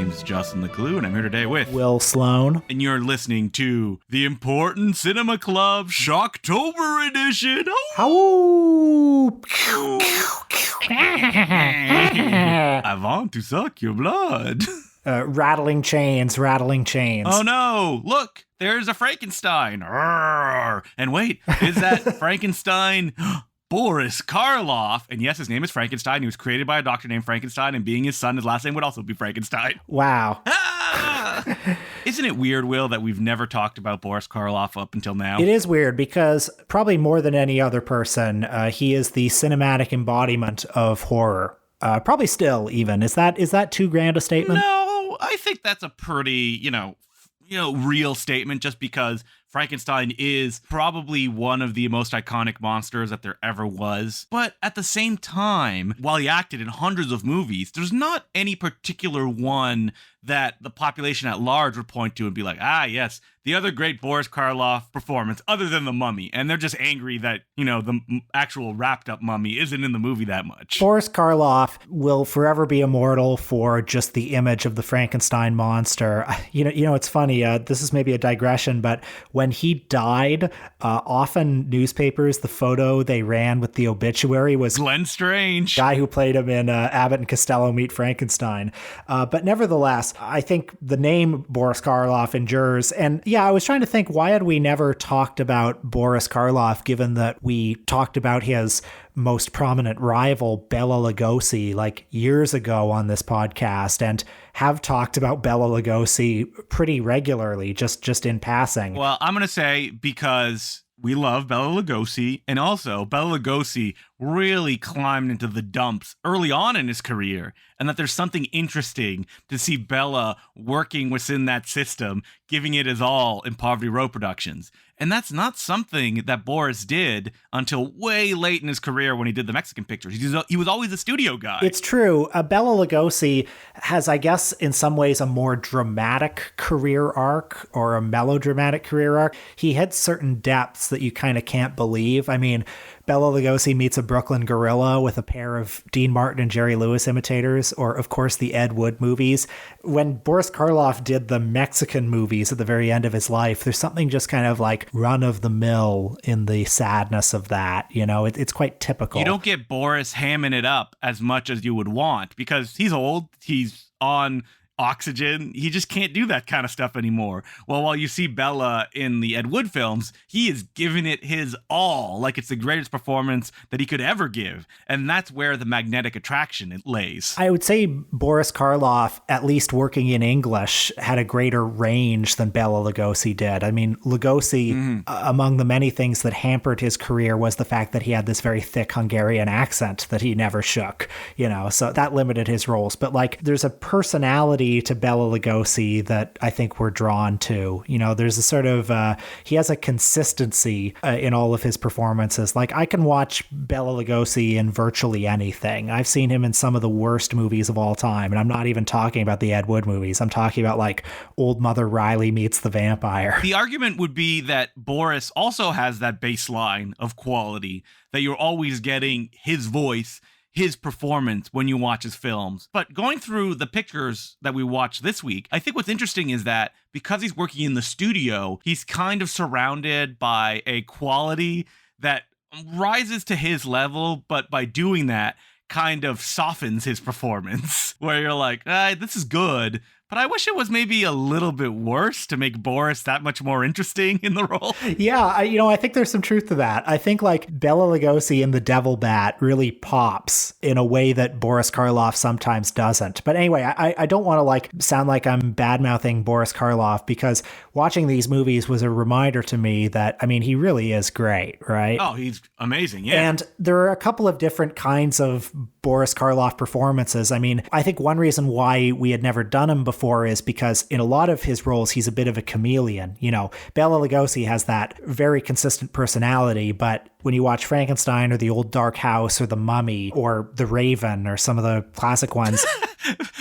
name's Justin LeClue, and I'm here today with Will Sloan. And you're listening to the Important Cinema Club Shocktober edition. Oh! I want to suck your blood. Rattling chains. Oh no, look, there's a Frankenstein. Arrgh. And wait, is that Frankenstein Boris Karloff? And yes, his name is Frankenstein. He was created by a doctor named Frankenstein, and being his son, his last name would also be Frankenstein. Wow. Isn't it weird, Will, that we've never talked about Boris Karloff up until now? It is weird because probably more than any other person, he is the cinematic embodiment of horror. Probably still even. Is that too grand a statement? No, I think that's a pretty, real statement, just because Frankenstein is probably one of the most iconic monsters that there ever was. But at the same time, while he acted in hundreds of movies, there's not any particular one that the population at large would point to and be like, yes, the other great Boris Karloff performance other than The Mummy. And they're just angry that, the actual wrapped up mummy isn't in the movie that much. Boris Karloff will forever be immortal for just the image of the Frankenstein monster. It's funny. This is maybe a digression, but when he died, often newspapers, the photo they ran with the obituary was Glenn Strange, guy who played him in Abbott and Costello Meet Frankenstein. But nevertheless, I think the name Boris Karloff endures. And yeah, I was trying to think, why had we never talked about Boris Karloff, given that we talked about his most prominent rival, Bela Lugosi, like years ago on this podcast, and have talked about Bela Lugosi pretty regularly, just in passing. Well, I'm going to say because we love Bela Lugosi, and also Bela Lugosi really climbed into the dumps early on in his career, and that there's something interesting to see Bela working within that system, giving it his all in Poverty Row Productions. And that's not something that Boris did until way late in his career when he did the Mexican pictures. He was always a studio guy. It's true. Bela Lugosi has, I guess, in some ways, a more dramatic career arc or a melodramatic career arc. He had certain depths that you kind of can't believe. I mean, Bela Lugosi meets a Brooklyn gorilla with a pair of Dean Martin and Jerry Lewis imitators, or, of course, the Ed Wood movies. When Boris Karloff did the Mexican movies at the very end of his life, there's something just kind of like run-of-the-mill in the sadness of that. It's quite typical. You don't get Boris hamming it up as much as you would want, because he's old, he's on oxygen. He just can't do that kind of stuff anymore. Well, while you see Bela in the Ed Wood films, he is giving it his all, like it's the greatest performance that he could ever give. And that's where the magnetic attraction it lays. I would say Boris Karloff, at least working in English, had a greater range than Bela Lugosi did. I mean, Lugosi, among the many things that hampered his career was the fact that he had this very thick Hungarian accent that he never shook, so that limited his roles. But there's a personality to Bela Lugosi that I think we're drawn to. There's a sort of, he has a consistency in all of his performances. I can watch Bela Lugosi in virtually anything. I've seen him in some of the worst movies of all time. And I'm not even talking about the Ed Wood movies. I'm talking about Old Mother Riley Meets the Vampire. The argument would be that Boris also has that baseline of quality, that you're always getting his voice, his performance when you watch his films. But going through the pictures that we watched this week, I think what's interesting is that because he's working in the studio, he's kind of surrounded by a quality that rises to his level, but by doing that, kind of softens his performance, where you're like, this is good, but I wish it was maybe a little bit worse to make Boris that much more interesting in the role. Yeah, I think there's some truth to that. I think Bela Lugosi in The Devil Bat really pops in a way that Boris Karloff sometimes doesn't. But anyway, I don't want to sound like I'm bad-mouthing Boris Karloff, because watching these movies was a reminder to me that, he really is great, right? Oh, he's amazing, yeah. And there are a couple of different kinds of Boris Karloff performances. I think one reason why we had never done him before is because in a lot of his roles, he's a bit of a chameleon. Bela Lugosi has that very consistent personality, but when you watch Frankenstein or The Old Dark House or The Mummy or The Raven or some of the classic ones,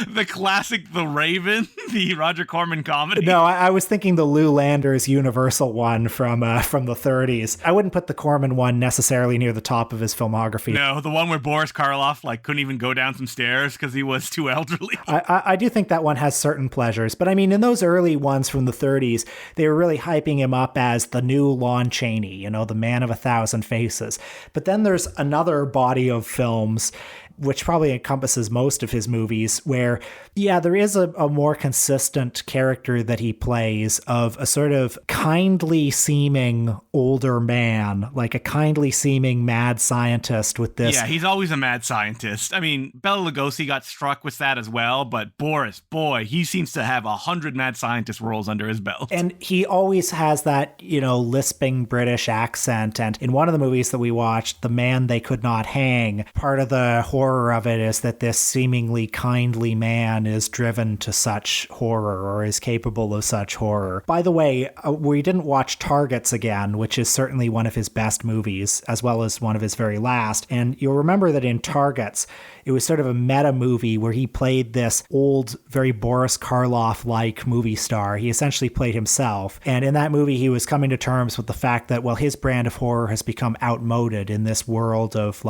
The classic The Raven, the Roger Corman comedy. No, I was thinking the Lou Landers Universal one from the 30s. I wouldn't put the Corman one necessarily near the top of his filmography. No, the one where Boris Karloff couldn't even go down some stairs because he was too elderly. I do think that one has certain pleasures, but I mean, in those early ones from the 30s, they were really hyping him up as the new Lon Chaney, the man of 1,000 faces. But then there's another body of films which probably encompasses most of his movies, where, yeah, there is a more consistent character that he plays of a sort of kindly seeming older man, like a kindly seeming mad scientist with this. Yeah, he's always a mad scientist. I mean, Bela Lugosi got struck with that as well, but Boris, boy, he seems to have 100 mad scientist roles under his belt. And he always has that, lisping British accent. And in one of the movies that we watched, The Man They Could Not Hang, part of the horror of it is that this seemingly kindly man is driven to such horror or is capable of such horror. By the way, we didn't watch Targets again, which is certainly one of his best movies, as well as one of his very last. And you'll remember that in Targets, it was sort of a meta movie where he played this old, very Boris Karloff-like movie star. He essentially played himself. And in that movie, he was coming to terms with the fact that, well, his brand of horror has become outmoded in this world of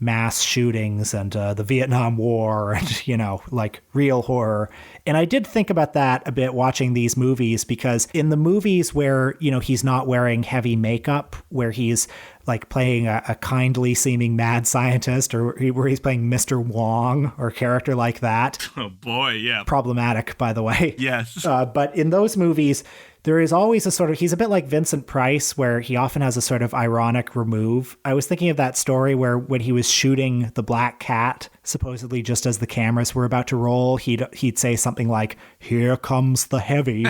mass shootings and the Vietnam War and, real horror. And I did think about that a bit watching these movies, because in the movies where, he's not wearing heavy makeup, where he's playing a kindly seeming mad scientist, or where he's playing Mr. Wong or a character like that. Oh boy, yeah. Problematic, by the way. Yes. But in those movies, there is always he's a bit like Vincent Price, where he often has a sort of ironic remove. I was thinking of that story where when he was shooting the Black Cat, supposedly just as the cameras were about to roll, he'd say something like, "Here comes the heavy."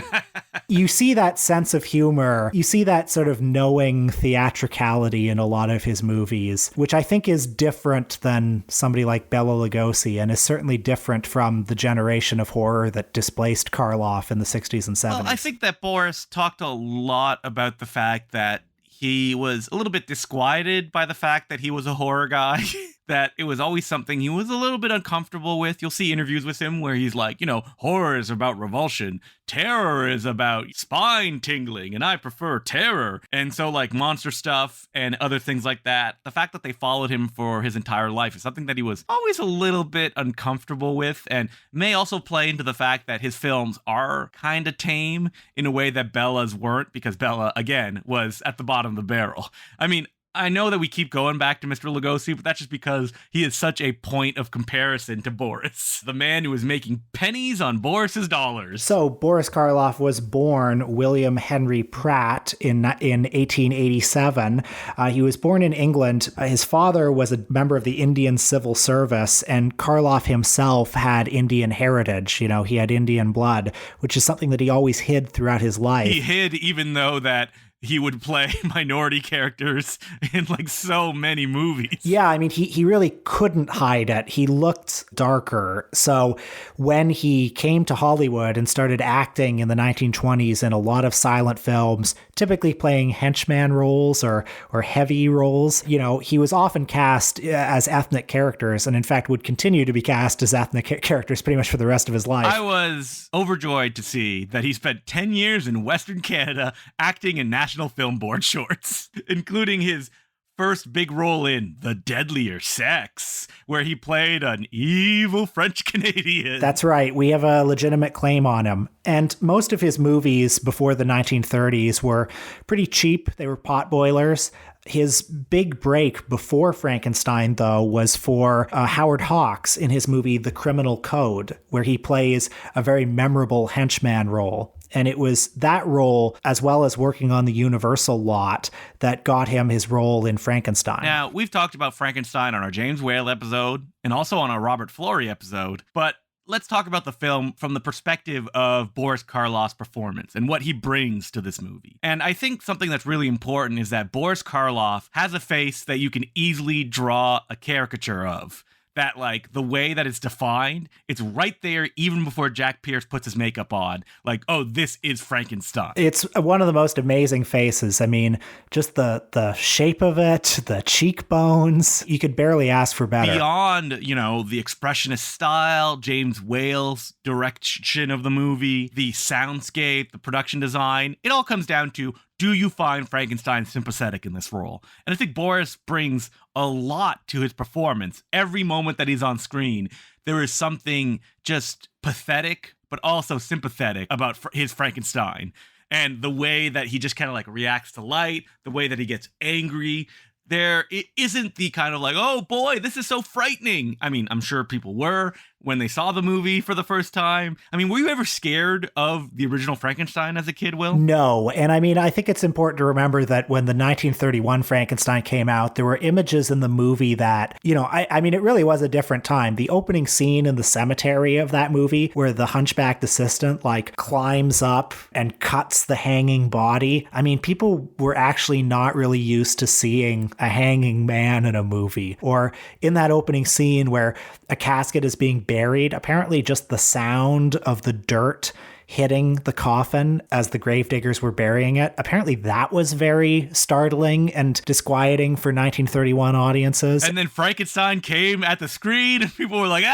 You see that sense of humor. You see that sort of knowing theatricality in a lot of his movies, which I think is different than somebody like Bela Lugosi, and is certainly different from the generation of horror that displaced Karloff in the 60s and 70s. Well, I think that Boris talked a lot about the fact that he was a little bit disquieted by the fact that he was a horror guy. That it was always something he was a little bit uncomfortable with. You'll see interviews with him where he's like, horror is about revulsion. Terror is about spine tingling, and I prefer terror. And so monster stuff and other things like that, the fact that they followed him for his entire life is something that he was always a little bit uncomfortable with, and may also play into the fact that his films are kind of tame in a way that Bella's weren't, because Bella, again, was at the bottom of the barrel. I mean, I know that we keep going back to Mr. Lugosi, but that's just because he is such a point of comparison to Boris, the man who is making pennies on Boris's dollars. So Boris Karloff was born William Henry Pratt in 1887. He was born in England. His father was a member of the Indian Civil Service, and Karloff himself had Indian heritage. He had Indian blood, which is something that he always hid throughout his life. He hid even though that he would play minority characters in so many movies. Yeah, I mean, he really couldn't hide it. He looked darker. So when he came to Hollywood and started acting in the 1920s in a lot of silent films, typically playing henchman roles or heavy roles, he was often cast as ethnic characters, and in fact would continue to be cast as ethnic characters pretty much for the rest of his life. I was overjoyed to see that he spent 10 years in Western Canada acting in National Film Board shorts, including his first big role in The Deadlier Sex, where he played an evil French Canadian. That's right. We have a legitimate claim on him. And most of his movies before the 1930s were pretty cheap. They were potboilers. His big break before Frankenstein, though, was for Howard Hawks in his movie The Criminal Code, where he plays a very memorable henchman role. And it was that role, as well as working on the Universal lot, that got him his role in Frankenstein. Now, we've talked about Frankenstein on our James Whale episode and also on our Robert Florey episode, but let's talk about the film from the perspective of Boris Karloff's performance and what he brings to this movie. And I think something that's really important is that Boris Karloff has a face that you can easily draw a caricature of. that like the way that it's defined, it's right there even before Jack Pierce puts his makeup on. Like, oh, this is Frankenstein. It's one of the most amazing faces. I mean, just the shape of it, the cheekbones, you could barely ask for better. Beyond, the expressionist style, James Whale's direction of the movie, the soundscape, the production design, it all comes down to, do you find Frankenstein sympathetic in this role? And I think Boris brings a lot to his performance. Every moment that he's on screen, there is something just pathetic, but also sympathetic about his Frankenstein. And the way that he just kind of like reacts to light, the way that he gets angry. It isn't the kind of like, oh boy, this is so frightening. I mean, I'm sure people were when they saw the movie for the first time. I mean, were you ever scared of the original Frankenstein as a kid, Will? No. And I mean, I think it's important to remember that when the 1931 Frankenstein came out, there were images in the movie that, I mean, it really was a different time. The opening scene in the cemetery of that movie where the hunchbacked assistant like climbs up and cuts the hanging body. I mean, people were actually not really used to seeing a hanging man in a movie. Or in that opening scene where a casket is being buried, apparently just the sound of the dirt hitting the coffin as the gravediggers were burying it. Apparently that was very startling and disquieting for 1931 audiences. And then Frankenstein came at the screen and people were like,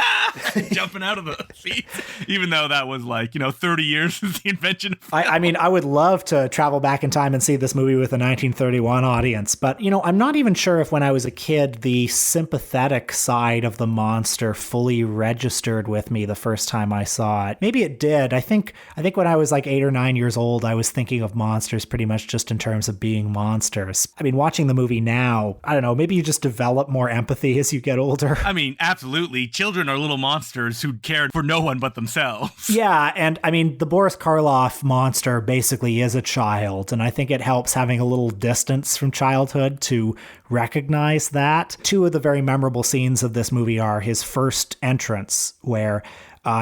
jumping out of the seats, even though that was like, 30 years since the invention of film. I mean, I would love to travel back in time and see this movie with a 1931 audience, but, I'm not even sure if when I was a kid, the sympathetic side of the monster fully registered with me the first time I saw it. Maybe it did. I think when I was like 8 or 9 years old, I was thinking of monsters pretty much just in terms of being monsters. I mean, watching the movie now, I don't know, maybe you just develop more empathy as you get older. I mean, absolutely. Children are little monsters who cared for no one but themselves. Yeah, and I mean, the Boris Karloff monster basically is a child, and I think it helps having a little distance from childhood to recognize that. Two of the very memorable scenes of this movie are his first entrance, where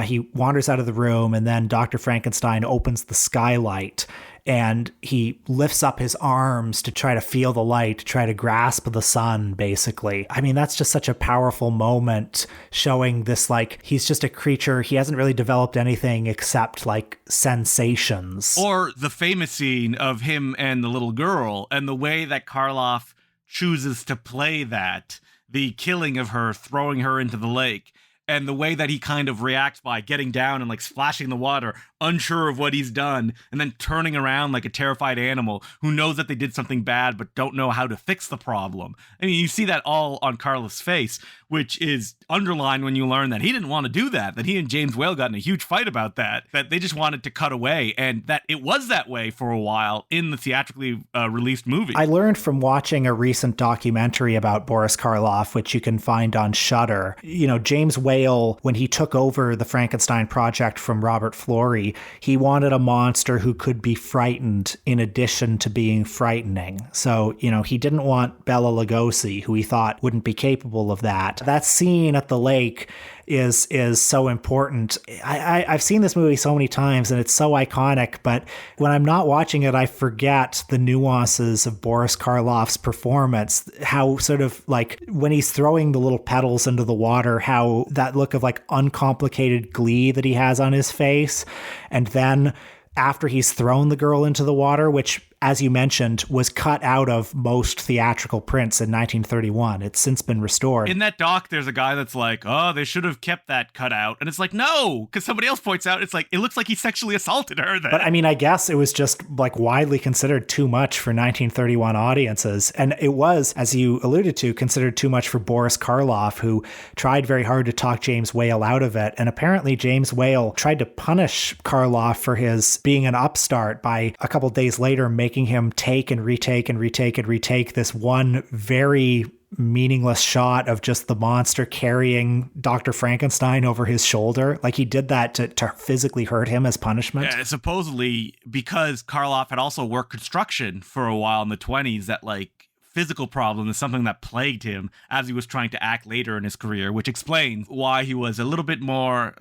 he wanders out of the room and then Dr. Frankenstein opens the skylight and he lifts up his arms to try to feel the light, to try to grasp the sun, basically. I mean, that's just such a powerful moment showing this, like, he's just a creature. He hasn't really developed anything except like sensations. Or the famous scene of him and the little girl and the way that Karloff chooses to play that, the killing of her, throwing her into the lake. And the way that he kind of reacts by getting down and like splashing the water, unsure of what he's done, and then turning around like a terrified animal who knows that they did something bad but don't know how to fix the problem. I mean, you see that all on Karloff's face, which is underlined when you learn that he didn't want to do that he and James Whale got in a huge fight about that they just wanted to cut away, and that it was that way for a while in the theatrically released movie. I learned from watching a recent documentary about Boris Karloff, which you can find on Shudder. James Whale, when he took over the Frankenstein project from Robert Florey, he wanted a monster who could be frightened in addition to being frightening. So, he didn't want Bela Lugosi, who he thought wouldn't be capable of that. That scene at the lake is so important. I've seen this movie so many times and it's so iconic, but when I'm not watching it, I forget the nuances of Boris Karloff's performance, how sort of like when he's throwing the little petals into the water, how that look of like uncomplicated glee that he has on his face. And then after he's thrown the girl into the water, which, as you mentioned, was cut out of most theatrical prints in 1931. It's since been restored. In that doc, there's a guy that's like, oh, they should have kept that cut out. And it's like, no, because somebody else points out, it's like, it looks like he sexually assaulted her then. But I mean, I guess it was just like widely considered too much for 1931 audiences. And it was, as you alluded to, considered too much for Boris Karloff, who tried very hard to talk James Whale out of it. And apparently James Whale tried to punish Karloff for his being an upstart by a couple days later making him take and retake this one very meaningless shot of just the monster carrying Dr. Frankenstein over his shoulder. Like he did that to physically hurt him as punishment. Yeah, supposedly because Karloff had also worked construction for a while in the 20s, that like physical problem is something that plagued him as he was trying to act later in his career, which explains why he was a little bit more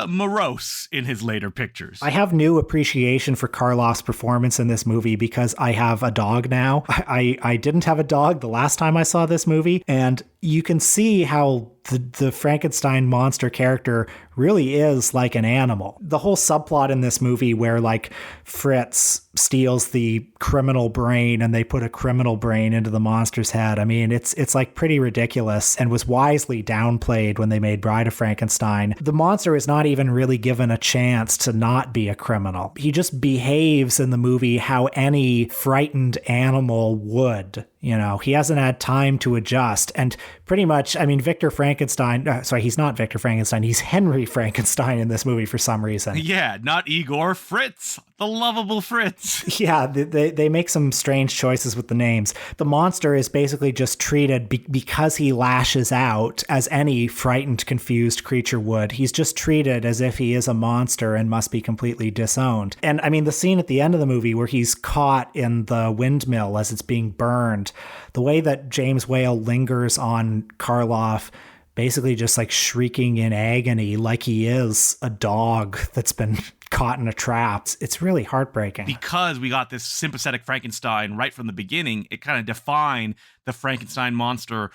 morose in his later pictures. I have new appreciation for Karloff's performance in this movie because I have a dog now. I didn't have a dog the last time I saw this movie, and you can see how the Frankenstein monster character really is like an animal. The whole subplot in this movie where like Fritz steals the criminal brain and they put a criminal brain into the monster's head. I mean, it's like pretty ridiculous and was wisely downplayed when they made Bride of Frankenstein. The monster is not even really given a chance to not be a criminal. He just behaves in the movie how any frightened animal would. You know, he hasn't had time to adjust. And pretty much, I mean, Victor Frankenstein, sorry, he's not Victor Frankenstein. He's Henry Frankenstein in this movie for some reason. Yeah, not Igor, Fritz, the lovable Fritz. Yeah, they make some strange choices with the names. The monster is basically just treated because he lashes out as any frightened, confused creature would. He's just treated as if he is a monster and must be completely disowned. And I mean, the scene at the end of the movie where he's caught in the windmill as it's being burned, the way that James Whale lingers on Karloff, basically just like shrieking in agony like he is a dog that's been caught in a trap. It's really heartbreaking. Because we got this sympathetic Frankenstein right from the beginning, it kind of defined the Frankenstein monster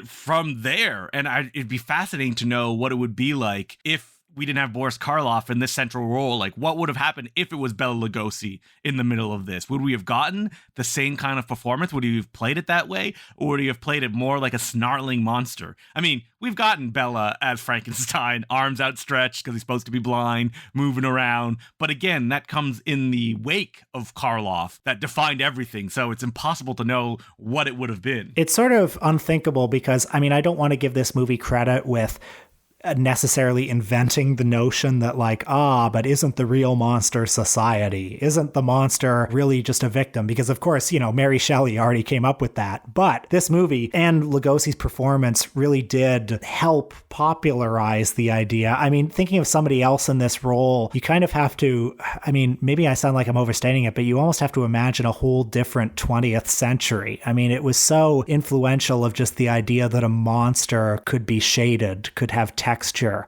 from there. And it'd be fascinating to know what it would be like if we didn't have Boris Karloff in this central role. Like, what would have happened if it was Bela Lugosi in the middle of this? Would we have gotten the same kind of performance? Would he have played it that way? Or would he have played it more like a snarling monster? I mean, we've gotten Bela as Frankenstein, arms outstretched because he's supposed to be blind, moving around. But again, that comes in the wake of Karloff that defined everything. So it's impossible to know what it would have been. It's sort of unthinkable because, I mean, I don't want to give this movie credit with necessarily inventing the notion that like, but isn't the real monster society? Isn't the monster really just a victim? Because of course, you know, Mary Shelley already came up with that. But this movie and Lugosi's performance really did help popularize the idea. I mean, thinking of somebody else in this role, you kind of have to, I mean, maybe I sound like I'm overstating it, but you almost have to imagine a whole different 20th century. I mean, it was so influential of just the idea that a monster could be shaded, could have texture.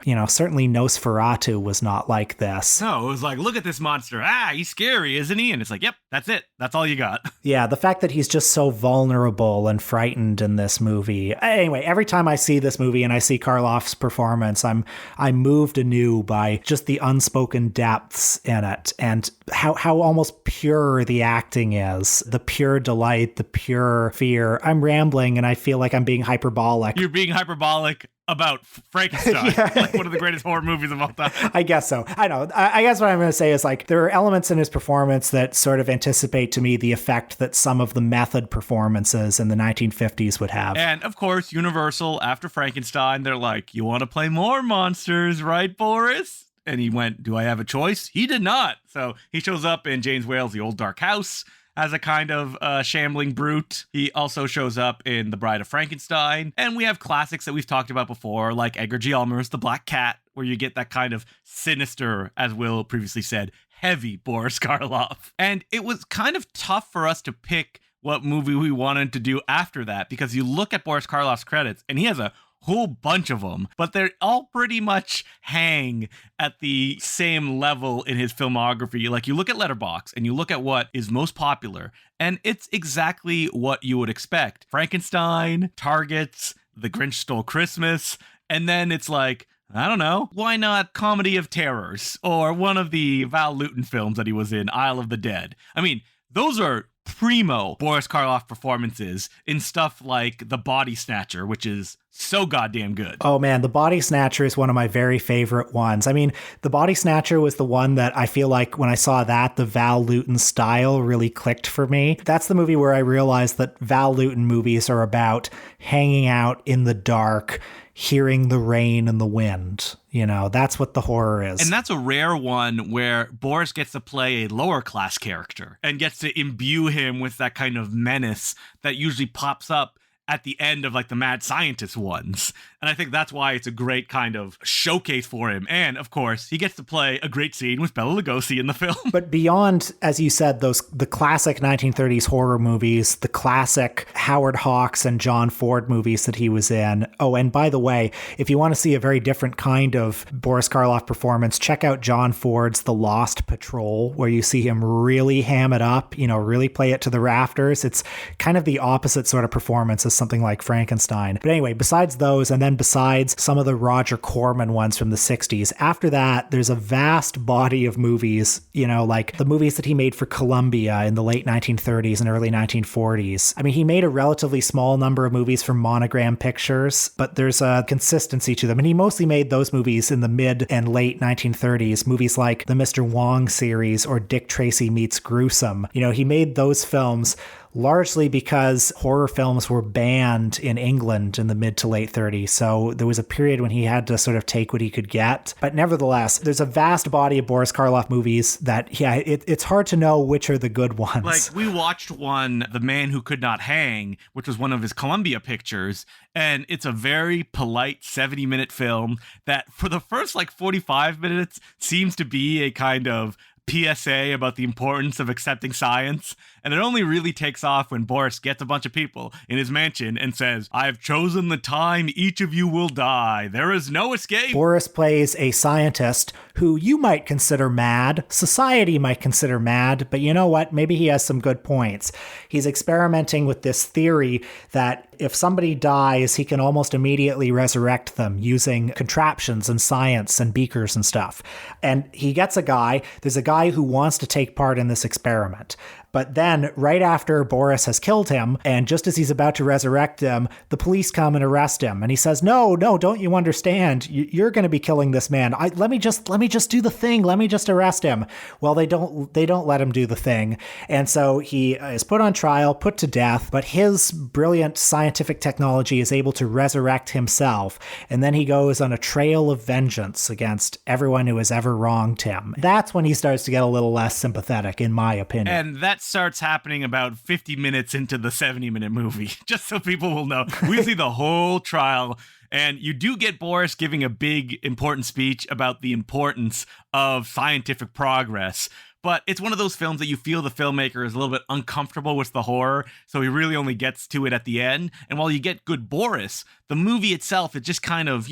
You know, certainly Nosferatu was not like this. No, it was like, look at this monster. He's scary, isn't he? And it's like, yep, that's it. That's all you got. Yeah, the fact that he's just so vulnerable and frightened in this movie. Anyway, every time I see this movie and I see Karloff's performance, I'm moved anew by just the unspoken depths in it and how almost pure the acting is. The pure delight, the pure fear. I'm rambling and I feel like I'm being hyperbolic. You're being hyperbolic about Frankenstein, yeah. Like one of the greatest horror movies of all time. I guess so. I know. I guess what I'm going to say is like there are elements in his performance that sort of anticipate to me the effect that some of the method performances in the 1950s would have. And of course, Universal, after Frankenstein, they're like, you want to play more monsters, right, Boris? And he went, do I have a choice? He did not. So he shows up in James Whale's The Old Dark House as a kind of shambling brute. He also shows up in The Bride of Frankenstein. And we have classics that we've talked about before, like Edgar G. Ulmer's The Black Cat, where you get that kind of sinister, as Will previously said, heavy Boris Karloff. And it was kind of tough for us to pick what movie we wanted to do after that, because you look at Boris Karloff's credits, and he has a whole bunch of them, but they all pretty much hang at the same level in his filmography. Like, you look at Letterboxd and you look at what is most popular, and it's exactly what you would expect. Frankenstein, Targets, The Grinch Stole Christmas, and then it's like, I don't know, why not Comedy of Terrors, or one of the Val Lewton films that he was in, Isle of the Dead. I mean, those are primo Boris Karloff performances in stuff like The Body Snatcher, which is so goddamn good. Oh man, The Body Snatcher is one of my very favorite ones. I mean, The Body Snatcher was the one that I feel like when I saw that, the Val Lewton style really clicked for me. That's the movie where I realized that Val Lewton movies are about hanging out in the dark, hearing the rain and the wind. You know, that's what the horror is. And that's a rare one where Boris gets to play a lower class character and gets to imbue him with that kind of menace that usually pops up at the end of like the mad scientist ones. And I think that's why it's a great kind of showcase for him. And of course, he gets to play a great scene with Bela Lugosi in the film. But beyond, as you said, the classic 1930s horror movies, the classic Howard Hawks and John Ford movies that he was in. Oh, and by the way, if you want to see a very different kind of Boris Karloff performance, check out John Ford's The Lost Patrol, where you see him really ham it up, you know, really play it to the rafters. It's kind of the opposite sort of performance as something like Frankenstein. But anyway, besides those, and then besides some of the Roger Corman ones from the 60s, after that, there's a vast body of movies, like the movies that he made for Columbia in the late 1930s and early 1940s. I mean, he made a relatively small number of movies for Monogram Pictures, but there's a consistency to them. And he mostly made those movies in the mid and late 1930s, movies like the Mr. Wong series or Dick Tracy Meets Gruesome. He made those films largely because horror films were banned in England in the mid to late 30s. So there was a period when he had to sort of take what he could get. But nevertheless, there's a vast body of Boris Karloff movies that, it's hard to know which are the good ones. Like, we watched one, The Man Who Could Not Hang, which was one of his Columbia pictures. And it's a very polite 70-minute film that for the first 45 minutes seems to be a kind of PSA about the importance of accepting science, and it only really takes off when Boris gets a bunch of people in his mansion and says, "I have chosen the time each of you will die. There is no escape." Boris plays a scientist who you might consider mad, society might consider mad, but you know what? Maybe he has some good points. He's experimenting with this theory that if somebody dies, he can almost immediately resurrect them using contraptions and science and beakers and stuff. And he gets there's a guy who wants to take part in this experiment. But then, right after Boris has killed him, and just as he's about to resurrect him, the police come and arrest him. And he says, no, don't you understand? You're going to be killing this man. Let me just do the thing. Let me just arrest him. Well, they don't let him do the thing. And so he is put on trial, put to death, but his brilliant scientific technology is able to resurrect himself. And then he goes on a trail of vengeance against everyone who has ever wronged him. That's when he starts to get a little less sympathetic, in my opinion. And that starts happening about 50 minutes into the 70-minute movie, just so people will know. We see the whole trial, and you do get Boris giving a big, important speech about the importance of scientific progress. But it's one of those films that you feel the filmmaker is a little bit uncomfortable with the horror, so he really only gets to it at the end. And while you get good Boris, the movie itself is just kind of,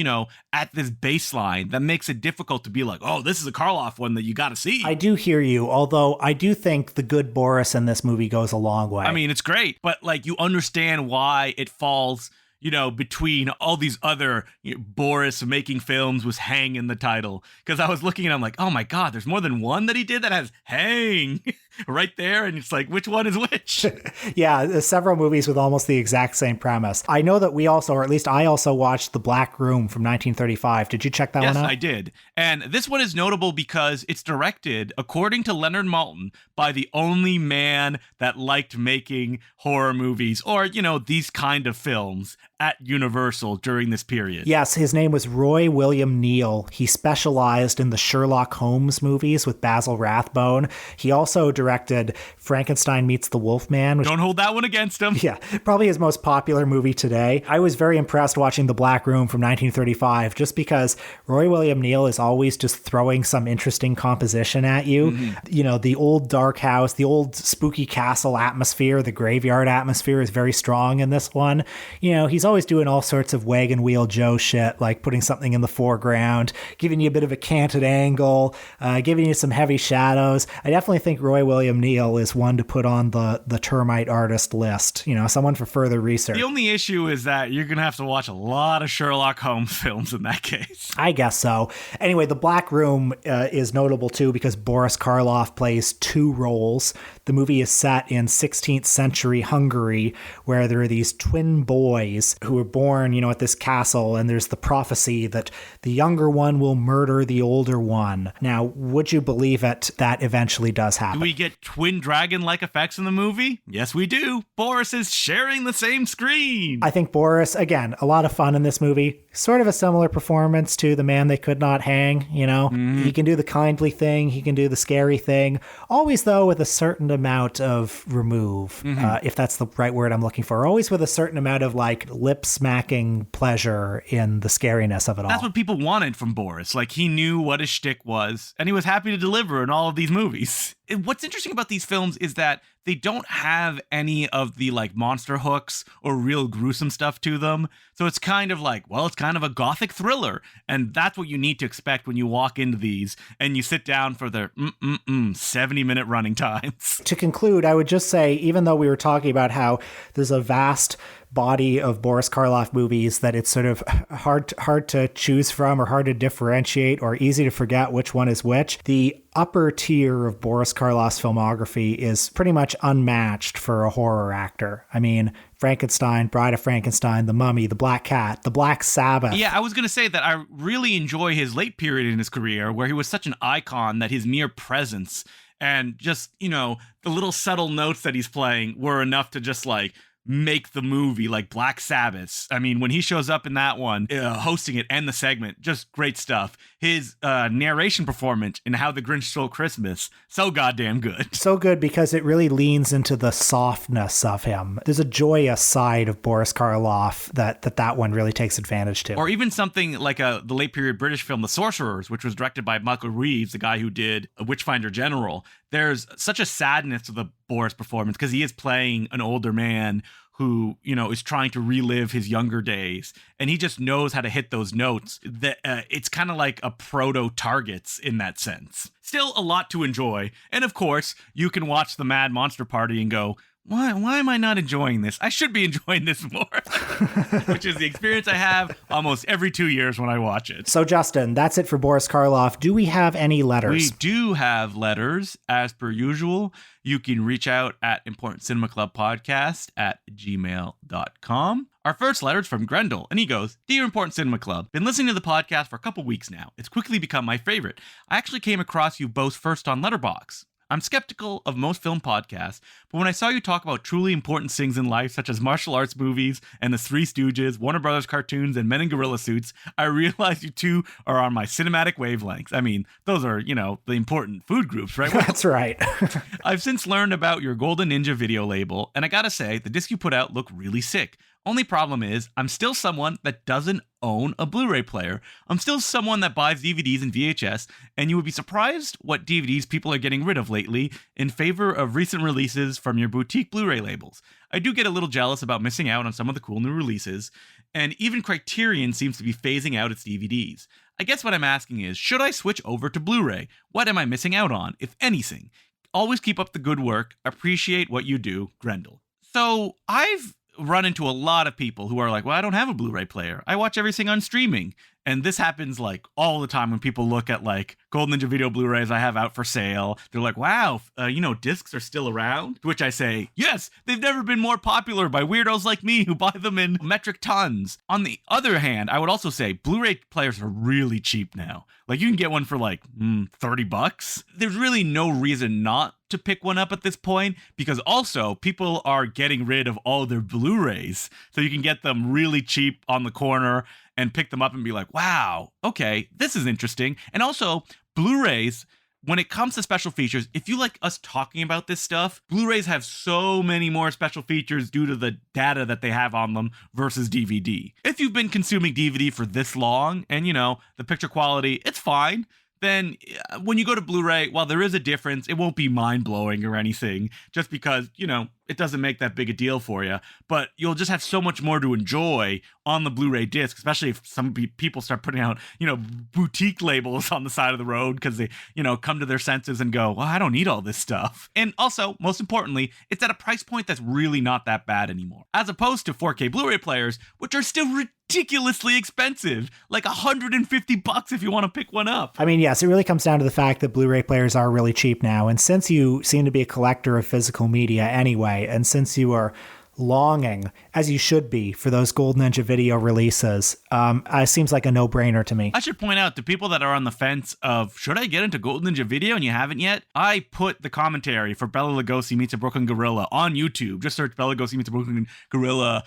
at this baseline that makes it difficult to be like, oh, this is a Karloff one that you got to see. I do hear you, although I do think the good Boris in this movie goes a long way. I mean, it's great, but you understand why it falls between all these other Boris making films with Hang in the title. Because I was looking and I'm like, oh my God, there's more than one that he did that has Hang right there. And it's like, which one is which? Yeah, there's several movies with almost the exact same premise. I know that we also, or at least I also watched The Black Room from 1935. Did you check that one out? Yes, I did. And this one is notable because it's directed, according to Leonard Maltin, by the only man that liked making horror movies or, these kind of films at Universal during this period. Yes, his name was Roy William Neill. He specialized in the Sherlock Holmes movies with Basil Rathbone. He also directed Frankenstein Meets the Wolfman. Don't hold that one against him. Yeah, probably his most popular movie today. I was very impressed watching The Black Room from 1935 just because Roy William Neill is always just throwing some interesting composition at you. Mm-hmm. The old dark house, the old spooky castle atmosphere, the graveyard atmosphere is very strong in this one. He's always doing all sorts of wagon wheel Joe shit, like putting something in the foreground, giving you a bit of a canted angle, giving you some heavy shadows. I definitely think Roy William Neill is one to put on the termite artist list, someone for further research. The only issue is that you're going to have to watch a lot of Sherlock Holmes films in that case. I guess so. Anyway, The Black Room is notable too because Boris Karloff plays two roles. The movie is set in 16th century Hungary, where there are these twin boys who were born, at this castle, and there's the prophecy that the younger one will murder the older one. Now, would you believe it? That eventually does happen. Do we get twin dragon-like effects in the movie? Yes, we do. Boris is sharing the same screen. I think Boris, again, a lot of fun in this movie. Sort of a similar performance to The Man They Could Not Hang, He can do the kindly thing, he can do the scary thing. Always, though, with a certain amount of remove, if that's the right word I'm looking for. Always with a certain amount of lip-smacking pleasure in the scariness of it all. That's what people wanted from Boris. He knew what his shtick was, and he was happy to deliver in all of these movies. What's interesting about these films is that they don't have any of the like monster hooks or real gruesome stuff to them. So it's kind of like, well, it's kind of a gothic thriller. And that's what you need to expect when you walk into these and you sit down for their 70-minute running times. To conclude, I would just say, even though we were talking about how there's a vast body of Boris Karloff movies that it's sort of hard to choose from or hard to differentiate or easy to forget which one is which, the upper tier of Boris Karloff's filmography is pretty much unmatched for a horror actor. I mean, Frankenstein, Bride of Frankenstein, The Mummy, The Black Cat, The Black Sabbath. Yeah, I was going to say that I really enjoy his late period in his career where he was such an icon that his mere presence and just, the little subtle notes that he's playing were enough to just like make the movie, like Black Sabbath. I mean, when he shows up in that one, hosting it and the segment, just great stuff. His narration performance in How the Grinch Stole Christmas, so goddamn good. So good because it really leans into the softness of him. There's a joyous side of Boris Karloff that one really takes advantage to. Or even something like the late period British film The Sorcerers, which was directed by Michael Reeves, the guy who did Witchfinder General. There's such a sadness to the Boris performance because he is playing an older man who, is trying to relive his younger days. And he just knows how to hit those notes. That it's kind of like a proto-Targets in that sense. Still a lot to enjoy. And of course, you can watch the Mad Monster Party and go, why am I not enjoying this? I should be enjoying this more. Which is the experience I have almost every 2 years when I watch it. So, Justin, that's it for Boris Karloff. Do we have any letters? We do have letters, as per usual. You can reach out at Important Cinema Club Podcast at gmail.com. Our first letter is from Grendel, and he goes, Dear Important Cinema Club, been listening to the podcast for a couple weeks now. It's quickly become my favorite. I actually came across you both first on Letterboxd. I'm skeptical of most film podcasts, but when I saw you talk about truly important things in life, such as martial arts movies and the Three Stooges, Warner Brothers cartoons, and men in gorilla suits, I realized you two are on my cinematic wavelengths. I mean, those are, the important food groups, right? That's right. I've since learned about your Golden Ninja video label, and I gotta say, the disc you put out look really sick. Only problem is, I'm still someone that doesn't own a Blu-ray player. I'm still someone that buys DVDs and VHS, and you would be surprised what DVDs people are getting rid of lately in favor of recent releases from your boutique Blu-ray labels. I do get a little jealous about missing out on some of the cool new releases, and even Criterion seems to be phasing out its DVDs. I guess what I'm asking is, should I switch over to Blu-ray? What am I missing out on, if anything? Always keep up the good work. Appreciate what you do, Grendel. So, I've run into a lot of people who are like, well, I don't have a Blu-ray player. I watch everything on streaming. And this happens like all the time when people look at like Golden Ninja Video Blu-rays I have out for sale. They're like, wow, discs are still around? To which I say, yes, they've never been more popular by weirdos like me who buy them in metric tons. On the other hand, I would also say Blu-ray players are really cheap now. Like you can get one for like $30. There's really no reason not to pick one up at this point because also people are getting rid of all their Blu-rays. So you can get them really cheap on the corner and pick them up and be like, wow, okay, this is interesting. And also, Blu-rays, when it comes to special features, if you like us talking about this stuff, Blu-rays have so many more special features due to the data that they have on them versus DVD. If you've been consuming DVD for this long and, the picture quality, it's fine, then when you go to Blu-ray, while there is a difference, it won't be mind-blowing or anything just because, it doesn't make that big a deal for you, but you'll just have so much more to enjoy on the Blu-ray disc, especially if some people start putting out, boutique labels on the side of the road because they, come to their senses and go, well, I don't need all this stuff. And also, most importantly, it's at a price point that's really not that bad anymore, as opposed to 4K Blu-ray players, which are still ridiculously expensive, like $150 if you want to pick one up. I mean, yes, it really comes down to the fact that Blu-ray players are really cheap now. And since you seem to be a collector of physical media anyway, and since you are longing, as you should be, for those Golden Ninja Video releases, it seems like a no-brainer to me. I should point out to people that are on the fence of, should I get into Golden Ninja Video and you haven't yet? I put the commentary for Bela Lugosi Meets a Brooklyn Gorilla on YouTube. Just search Bela Lugosi Meets a Brooklyn Gorilla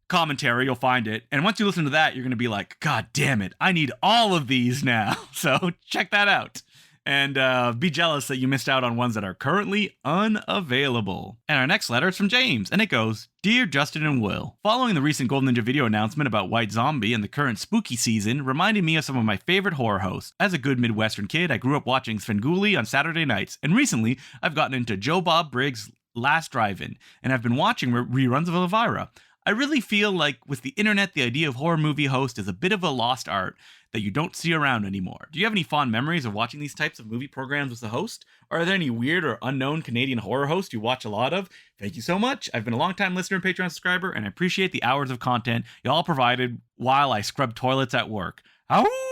commentary, you'll find it. And once you listen to that, you're going to be like, God damn it, I need all of these now. So check that out. and be jealous that you missed out on ones that are currently unavailable. And our next letter is from James, and it goes, Dear Justin and Will, following the recent Golden Ninja video announcement about White Zombie and the current spooky season reminded me of some of my favorite horror hosts. As a good Midwestern kid, I grew up watching Svengoolie on Saturday nights, and recently I've gotten into Joe Bob Briggs' Last Drive-In, and I've been watching reruns of Elvira. I really feel like with the internet, the idea of horror movie host is a bit of a lost art that you don't see around anymore. Do you have any fond memories of watching these types of movie programs with the host? Or are there any weird or unknown Canadian horror hosts you watch a lot of? Thank you so much. I've been a long-time listener and Patreon subscriber, and I appreciate the hours of content y'all provided while I scrub toilets at work. Ow!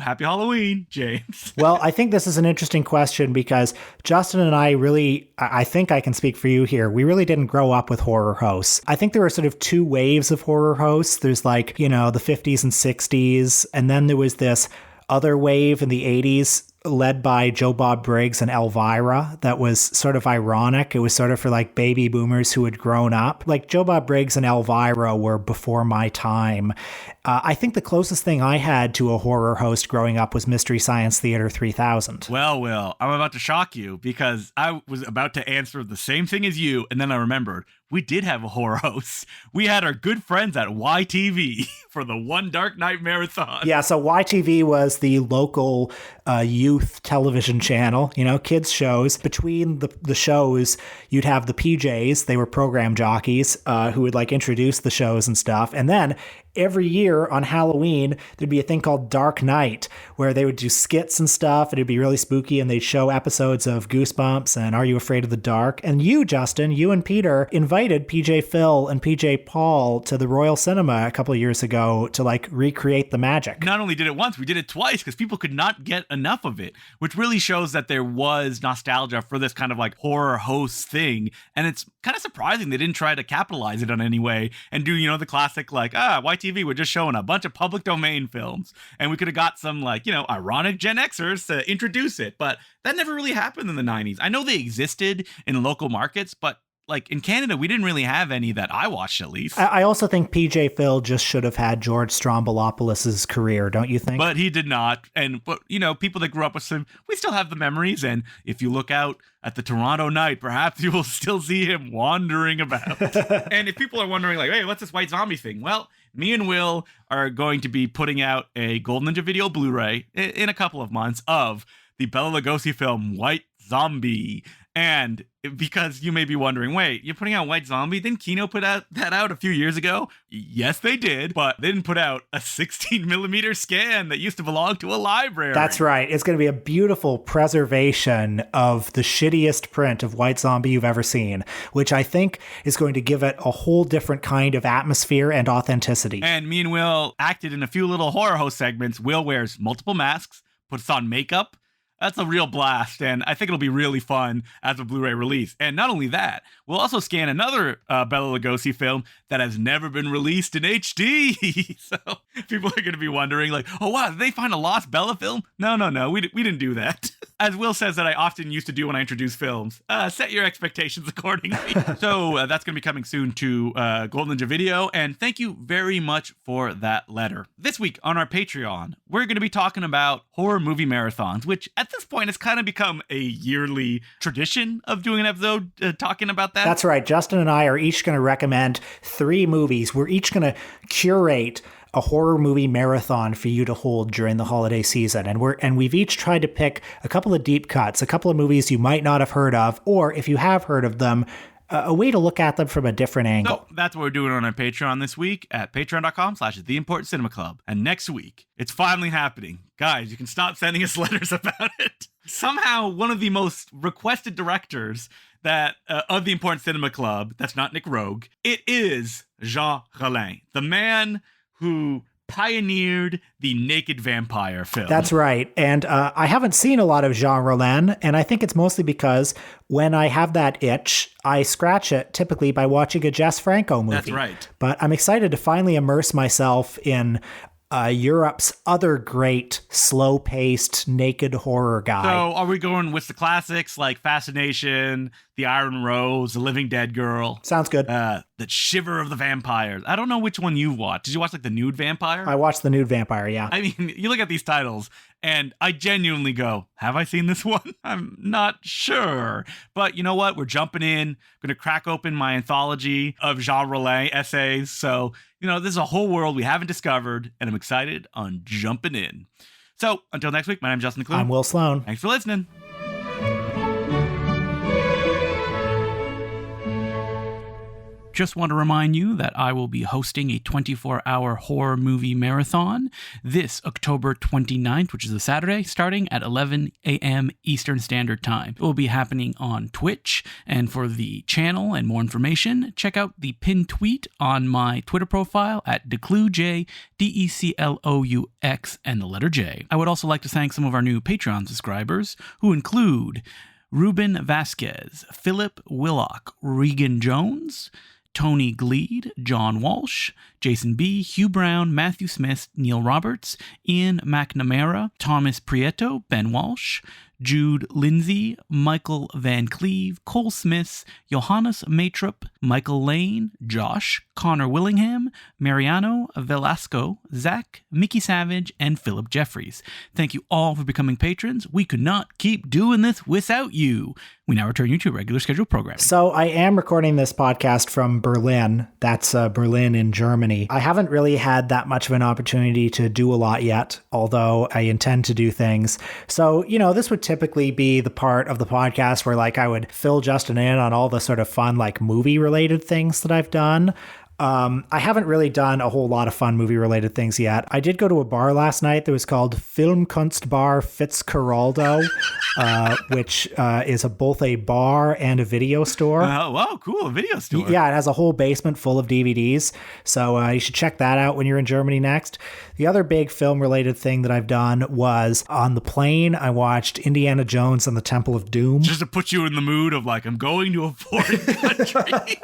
Happy Halloween, James. Well, I think this is an interesting question because Justin and I think I can speak for you here. We really didn't grow up with horror hosts. I think there were sort of two waves of horror hosts. There's like, the 50s and 60s, and then there was this other wave in the 80s led by Joe Bob Briggs and Elvira that was sort of ironic. It was sort of for like baby boomers who had grown up. Like Joe Bob Briggs and Elvira were before my time. I think the closest thing I had to a horror host growing up was Mystery Science Theater 3000. Well, Will, I'm about to shock you because I was about to answer the same thing as you, and then I remembered we did have a horror host. We had our good friends at YTV for the One Dark Night Marathon. Yeah, so YTV was the local youth television channel, kids shows. Between the shows, you'd have the PJs. They were program jockeys who would like introduce the shows and stuff. And then every year on Halloween, there'd be a thing called Dark Night where they would do skits and stuff. And it'd be really spooky. And they'd show episodes of Goosebumps and Are You Afraid of the Dark? And you, Justin, you and Peter invited PJ Phil and PJ Paul to the Royal Cinema a couple of years ago to like recreate the magic. Not only did it once, we did it twice because people could not get enough of it, which really shows that there was nostalgia for this kind of like horror host thing. And it's kind of surprising they didn't try to capitalize it on any way and do, the classic like, YTV, we're just showing a bunch of public domain films. And we could have got some like, ironic Gen Xers to introduce it. But that never really happened in the 90s. I know they existed in local markets, but like in Canada, we didn't really have any that I watched, at least. I also think PJ Phil just should have had George Stroumboulopoulos' career, don't you think? But he did not. But people that grew up with him, we still have the memories. And if you look out at the Toronto night, perhaps you will still see him wandering about. And if people are wondering like, hey, what's this White Zombie thing? Well, me and Will are going to be putting out a Golden Ninja video Blu-ray in a couple of months of the Bela Lugosi film White Zombie. And because you may be wondering, wait, you're putting out White Zombie? Didn't Kino put that out a few years ago? Yes, they did, but they didn't put out a 16mm scan that used to belong to a library. That's right. It's going to be a beautiful preservation of the shittiest print of White Zombie you've ever seen, which I think is going to give it a whole different kind of atmosphere and authenticity. And me and Will acted in a few little horror host segments. Will wears multiple masks, puts on makeup. That's a real blast, and I think it'll be really fun as a Blu-ray release. And not only that, we'll also scan another Bela Lugosi film that has never been released in HD. So people are going to be wondering, like, oh, wow, did they find a lost Bela film? No, we didn't do that. As Will says that I often used to do when I introduce films, set your expectations accordingly. So that's going to be coming soon to Golden Ninja Video, and thank you very much for that letter. This week on our Patreon, we're going to be talking about horror movie marathons, which at this point, it's kind of become a yearly tradition of doing an episode talking about that. That's right. Justin and I are each going to recommend 3 movies. We're each going to curate a horror movie marathon for you to hold during the holiday season. And we've each tried to pick a couple of deep cuts, a couple of movies you might not have heard of, or if you have heard of them, a way to look at them from a different angle. So that's what we're doing on our Patreon this week at patreon.com/theimportcinema. And next week, it's finally happening. Guys, you can stop sending us letters about it. Somehow, one of the most requested directors that of the Important Cinema Club, that's not Nick Rogue, it is Jean Rollin, the man who pioneered the naked vampire film. That's right. And I haven't seen a lot of Jean Rollin, and I think it's mostly because when I have that itch, I scratch it typically by watching a Jess Franco movie. That's right. But I'm excited to finally immerse myself in Europe's other great slow-paced naked horror guy. So are we going with the classics like Fascination, The Iron Rose, The Living Dead Girl. Sounds good. The Shiver of the Vampires. I don't know which one you watched. Did you watch like The Nude Vampire? I watched The Nude Vampire, yeah. I mean, you look at these titles and I genuinely go, have I seen this one? I'm not sure. But you know what? We're jumping in. I'm going to crack open my anthology of Jean Rollin essays. So, this is a whole world we haven't discovered, and I'm excited on jumping in. So until next week, my name's Justin McClure. I'm Will Sloan. Thanks for listening. Just want to remind you that I will be hosting a 24-hour horror movie marathon this October 29th, which is a Saturday, starting at 11 a.m. Eastern Standard Time. It will be happening on Twitch, and for the channel and more information, check out the pinned tweet on my Twitter profile at DeclouJ, DECLOUX, and the letter J. I would also like to thank some of our new Patreon subscribers, who include Ruben Vasquez, Philip Willock, Regan Jones, Tony Gleed, John Walsh, Jason B., Hugh Brown, Matthew Smith, Neil Roberts, Ian McNamara, Thomas Prieto, Ben Walsh, Jude Lindsay, Michael Van Cleve, Cole Smith, Johannes Matrup, Michael Lane, Josh, Connor Willingham, Mariano Velasco, Zach, Mickey Savage, and Philip Jeffries. Thank you all for becoming patrons. We could not keep doing this without you. We now return you to regular scheduled programming. So I am recording this podcast from Berlin. That's Berlin in Germany. I haven't really had that much of an opportunity to do a lot yet, although I intend to do things. So, this would typically be the part of the podcast where I would fill Justin in on all the sort of fun, movie related things that I've done. I haven't really done a whole lot of fun movie-related things yet. I did go to a bar last night that was called Filmkunstbar Fitzcarraldo, which is both a bar and a video store. Oh, wow, cool, a video store. Yeah, it has a whole basement full of DVDs, so you should check that out when you're in Germany next. The other big film-related thing that I've done was on the plane, I watched Indiana Jones and the Temple of Doom. Just to put you in the mood of I'm going to a foreign country.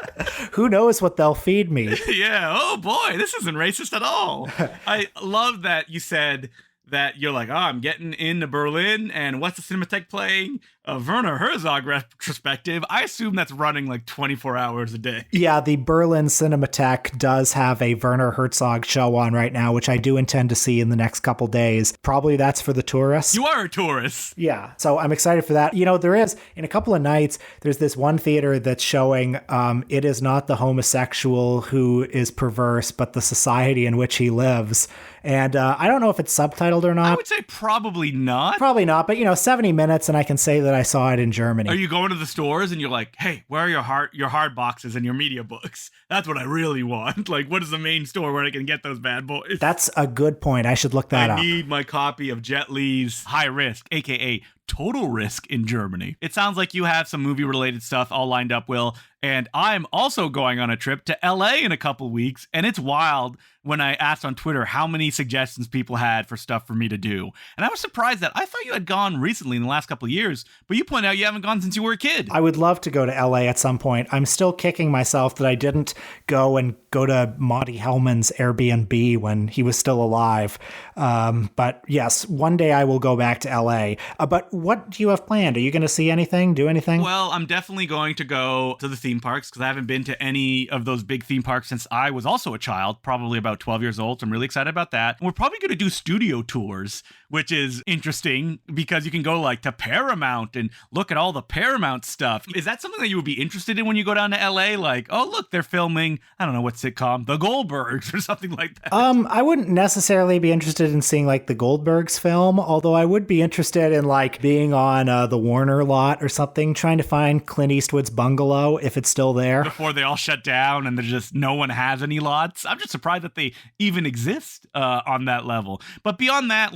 Who knows what they'll feed me? Yeah. Oh boy, this isn't racist at all. I love that you said that you're I'm getting into Berlin, and what's the Cinematheque playing? A Werner Herzog retrospective. I assume that's running 24 hours a day. Yeah, the Berlin Cinematheque does have a Werner Herzog show on right now, which I do intend to see in the next couple days. Probably that's for the tourists. You are a tourist. Yeah, so I'm excited for that. There is, in a couple of nights, there's this one theater that's showing It Is Not the Homosexual Who Is Perverse, but the Society in Which He Lives. And I don't know if it's subtitled or not. I would say probably not. Probably not, but 70 minutes and I can say that I saw it in Germany. Are you going to the stores and you're hey, where are your hard boxes and your media books? That's what I really want. What is the main store where I can get those bad boys? That's a good point. I should look that up. I need my copy of Jet Li's High Risk, aka Total Risk in Germany. It sounds like you have some movie-related stuff all lined up, Will. And I'm also going on a trip to LA in a couple weeks, and it's wild when I asked on Twitter how many suggestions people had for stuff for me to do. And I was surprised that I thought you had gone recently in the last couple of years, but you point out you haven't gone since you were a kid. I would love to go to LA at some point. I'm still kicking myself that I didn't go to Monty Hellman's Airbnb when he was still alive. But yes, one day I will go back to LA. But what do you have planned? Are you going to see anything, do anything? Well, I'm definitely going to go to the theme parks because I haven't been to any of those big theme parks since I was also a child, probably about 12 years old. So I'm really excited about that. And we're probably going to do studio tours, which is interesting because you can go to Paramount and look at all the Paramount stuff. Is that something that you would be interested in when you go down to LA? Oh, look, they're filming, I don't know what sitcom, The Goldbergs or something like that. I wouldn't necessarily be interested in seeing the Goldbergs film, although I would be interested in being on the Warner lot or something, trying to find Clint Eastwood's bungalow if it's still there. Before they all shut down and there's just no one has any lots. I'm just surprised that they even exist on that level. But beyond that,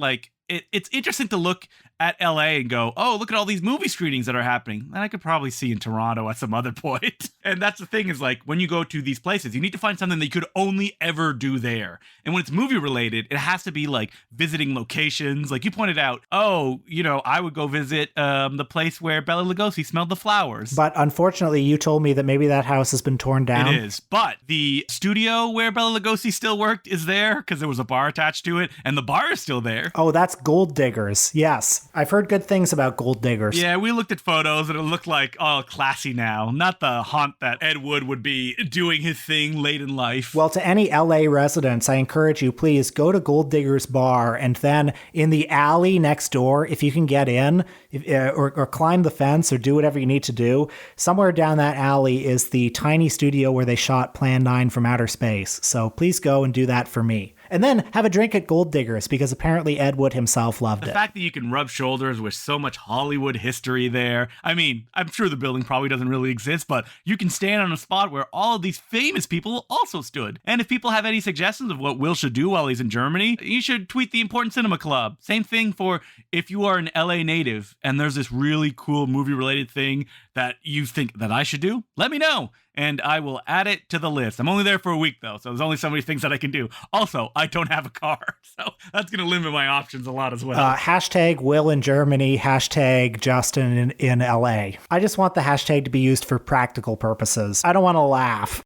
it's interesting to look at LA and go, oh, look at all these movie screenings that are happening. And I could probably see in Toronto at some other point. And that's the thing is when you go to these places, you need to find something that you could only ever do there. And when it's movie related, it has to be visiting locations. You pointed out, oh, I would go visit the place where Bela Lugosi smelled the flowers. But unfortunately, you told me that maybe that house has been torn down. It is. But the studio where Bela Lugosi still worked is there because there was a bar attached to it. And the bar is still there. Oh, that's Gold Diggers. Yes. I've heard good things about Gold Diggers. Yeah, we looked at photos and it looked like, oh, classy now. Not the haunt that Ed Wood would be doing his thing late in life. Well, to any LA residents, I encourage you, please go to Gold Diggers Bar, and then in the alley next door, if you can get in, or climb the fence or do whatever you need to do, somewhere down that alley is the tiny studio where they shot Plan 9 from Outer Space. So please go and do that for me. And then have a drink at Gold Diggers, because apparently Ed Wood himself loved it. The fact that you can rub shoulders with so much Hollywood history there. I mean, I'm sure the building probably doesn't really exist, but you can stand on a spot where all of these famous people also stood. And if people have any suggestions of what Will should do while he's in Germany, you should tweet the Important Cinema Club. Same thing for if you are an LA native and there's this really cool movie-related thing that you think that I should do, let me know, and I will add it to the list. I'm only there for a week, though, so there's only so many things that I can do. Also, I don't have a car, so that's going to limit my options a lot as well. Hashtag Will in Germany, hashtag Justin in LA. I just want the hashtag to be used for practical purposes. I don't want to laugh.